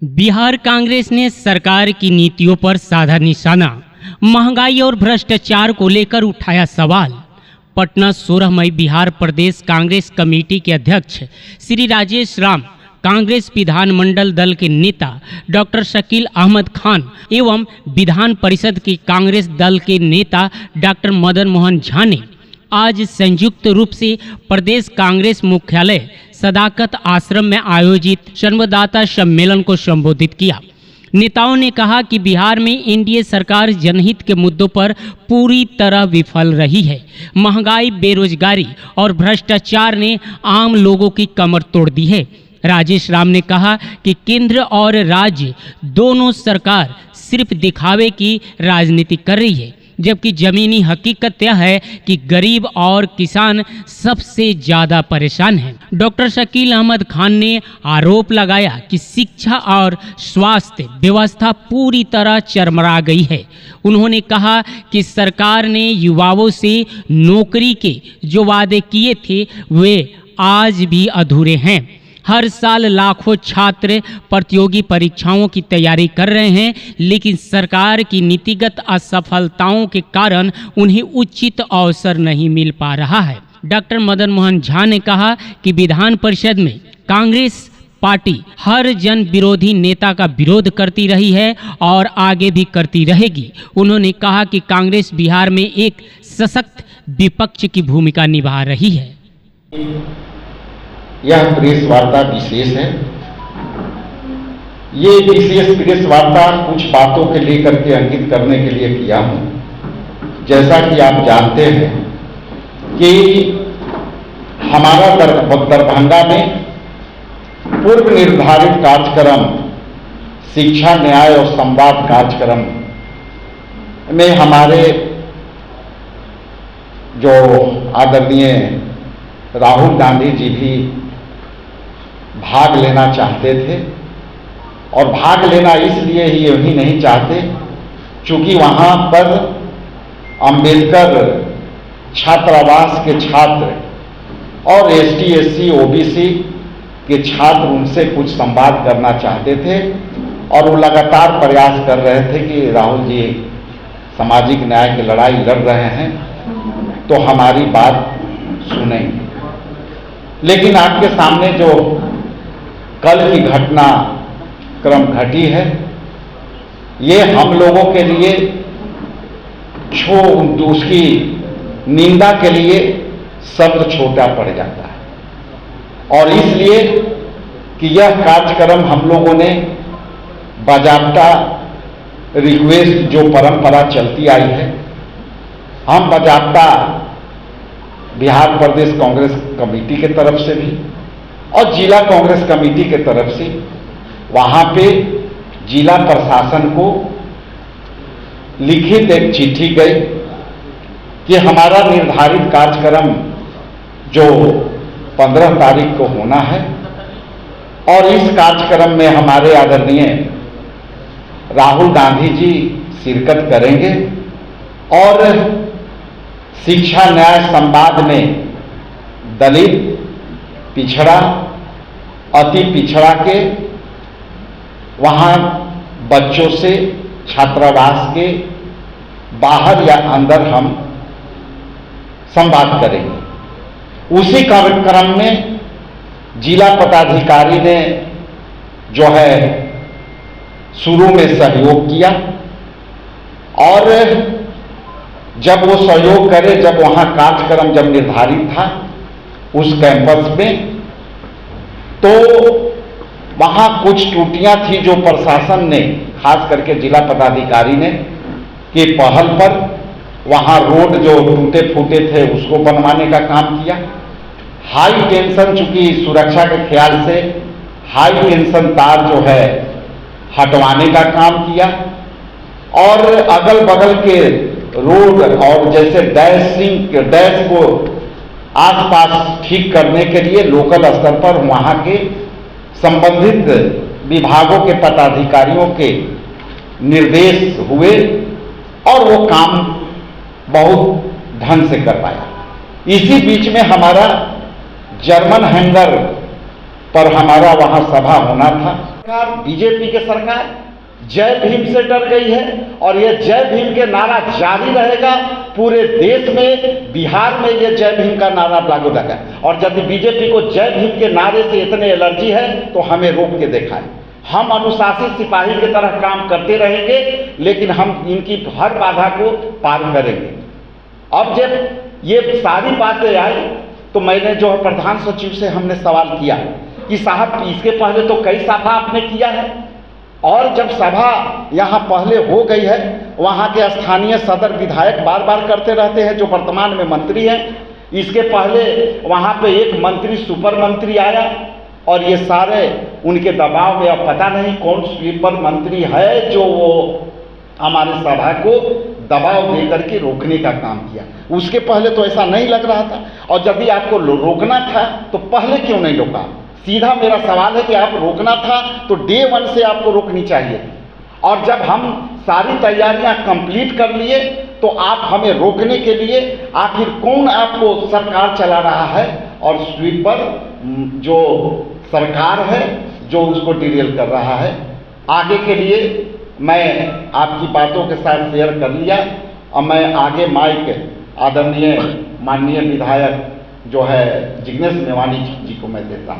बिहार कांग्रेस ने सरकार की नीतियों पर साधा निशाना। महंगाई और भ्रष्टाचार को लेकर उठाया सवाल। पटना 16 मई बिहार प्रदेश कांग्रेस कमेटी के अध्यक्ष श्री राजेश राम, कांग्रेस विधानमंडल दल के नेता डॉक्टर शकील अहमद खान एवं विधान परिषद के कांग्रेस दल के नेता डॉक्टर मदन मोहन झा ने आज संयुक्त रूप से प्रदेश कांग्रेस मुख्यालय सदाकत आश्रम में आयोजित संवाददाता सम्मेलन को संबोधित किया। नेताओं ने कहा कि बिहार में एनडीए सरकार जनहित के मुद्दों पर पूरी तरह विफल रही है। महंगाई, बेरोजगारी और भ्रष्टाचार ने आम लोगों की कमर तोड़ दी है। राजेश राम ने कहा कि केंद्र और राज्य दोनों सरकार सिर्फ दिखावे की राजनीति कर रही है, जबकि जमीनी हकीकत यह है कि गरीब और किसान सबसे ज़्यादा परेशान हैं। डॉक्टर शकील अहमद खान ने आरोप लगाया कि शिक्षा और स्वास्थ्य व्यवस्था पूरी तरह चरमरा गई है। उन्होंने कहा कि सरकार ने युवाओं से नौकरी के जो वादे किए थे वे आज भी अधूरे हैं। हर साल लाखों छात्र प्रतियोगी परीक्षाओं की तैयारी कर रहे हैं, लेकिन सरकार की नीतिगत असफलताओं के कारण उन्हें उचित अवसर नहीं मिल पा रहा है। डॉक्टर मदन मोहन झा ने कहा कि विधान परिषद में कांग्रेस पार्टी हर जन विरोधी नेता का विरोध करती रही है और आगे भी करती रहेगी। उन्होंने कहा कि कांग्रेस बिहार में एक सशक्त विपक्ष की भूमिका निभा रही है। यह प्रेस वार्ता विशेष है। ये विशेष प्रेस वार्ता कुछ बातों के लेकर के अंकित करने के लिए किया हूं। जैसा कि आप जानते हैं कि हमारा दरभंगा में पूर्व निर्धारित कार्यक्रम शिक्षा, न्याय और संवाद कार्यक्रम में हमारे जो आदरणीय राहुल गांधी जी भी भाग लेना चाहते थे, और भाग लेना इसलिए ही नहीं चाहते चूंकि वहां पर अंबेडकर छात्रावास के छात्र और एसटी, एससी, ओबीसी के छात्र उनसे कुछ संवाद करना चाहते थे, और वो लगातार प्रयास कर रहे थे कि राहुल जी सामाजिक न्याय की लड़ाई लड़ रहे हैं तो हमारी बात सुनेंगे। लेकिन आपके सामने जो कल की घटना क्रम घटी है, ये हम लोगों के लिए उसकी निंदा के लिए शब्द छोटा पड़ जाता है, और इसलिए कि यह कार्यक्रम हम लोगों ने बाजाबता रिक्वेस्ट जो परंपरा चलती आई है, हम बाजाबता बिहार प्रदेश कांग्रेस कमेटी के तरफ से भी और जिला कांग्रेस कमेटी के तरफ से वहां पे जिला प्रशासन को लिखित एक चिट्ठी गई कि हमारा निर्धारित कार्यक्रम जो 15 तारीख को होना है, और इस कार्यक्रम में हमारे आदरणीय राहुल गांधी जी शिरकत करेंगे, और शिक्षा, न्याय, संवाद में दलित, पिछड़ा, अति पिछड़ा के वहां बच्चों से छात्रावास के बाहर या अंदर हम संवाद करेंगे। उसी कार्यक्रम में जिला पदाधिकारी ने जो है शुरू में सहयोग किया, और जब वो सहयोग करे, जब वहां कार्यक्रम जब निर्धारित था उस कैंपस में, तो वहां कुछ त्रुटियां थी जो प्रशासन ने, खास करके जिला पदाधिकारी ने के पहल पर वहां रोड जो टूटे फूटे थे उसको बनवाने का काम किया। हाई टेंशन, चूंकि सुरक्षा के ख्याल से हाई टेंशन तार जो है हटवाने का काम किया, और अगल बगल के रोड और जैसे डैश को आसपास ठीक करने के लिए लोकल स्तर पर वहां के संबंधित विभागों के पदाधिकारियों के निर्देश हुए, और वो काम बहुत ढंग से कर पाया। इसी बीच में हमारा जर्मन हैंगर पर हमारा वहां सभा होना था, सरकार बीजेपी की सरकार जय भीम से डर गई है और यह जय भीम के नारा जारी रहेगा। पूरे देश में, बिहार में यह जय भीम का नारा लागू रहेगा। और यदि बीजेपी को जय भीम के नारे से इतने एलर्जी है तो हमें रोक के दिखाएं। हम अनुशासित सिपाही की तरह काम करते रहेंगे, लेकिन हम इनकी हर बाधा को पार करेंगे। अब जब ये सारी बातें आई तो मैंने जो है प्रधान सचिव से हमने सवाल किया कि साहब इसके पहले तो कई सभा आपने किया है, और जब सभा यहाँ पहले हो गई है, वहाँ के स्थानीय सदर विधायक बार बार करते रहते हैं जो वर्तमान में मंत्री हैं। इसके पहले वहाँ पे एक मंत्री सुपर मंत्री आया और ये सारे उनके दबाव में, अब पता नहीं कौन सुपर मंत्री है जो वो हमारे सभा को दबाव दे करके रोकने का काम किया। उसके पहले तो ऐसा नहीं लग रहा था। और यदि आपको रोकना था तो पहले क्यों नहीं रोका? सीधा मेरा सवाल है कि आप रोकना था तो डे 1 से आपको रोकनी चाहिए थी। और जब हम सारी तैयारियां कंप्लीट कर लिए तो आप हमें रोकने के लिए, आखिर कौन आपको सरकार चला रहा है? और स्वीपर जो सरकार है जो उसको डिरेल कर रहा है। आगे के लिए मैं आपकी बातों के साथ शेयर कर लिया। अब मैं आगे माइक आदरणीय माननीय विधायक जो है जिग्नेश मेवानी जी को मैं देता हूँ।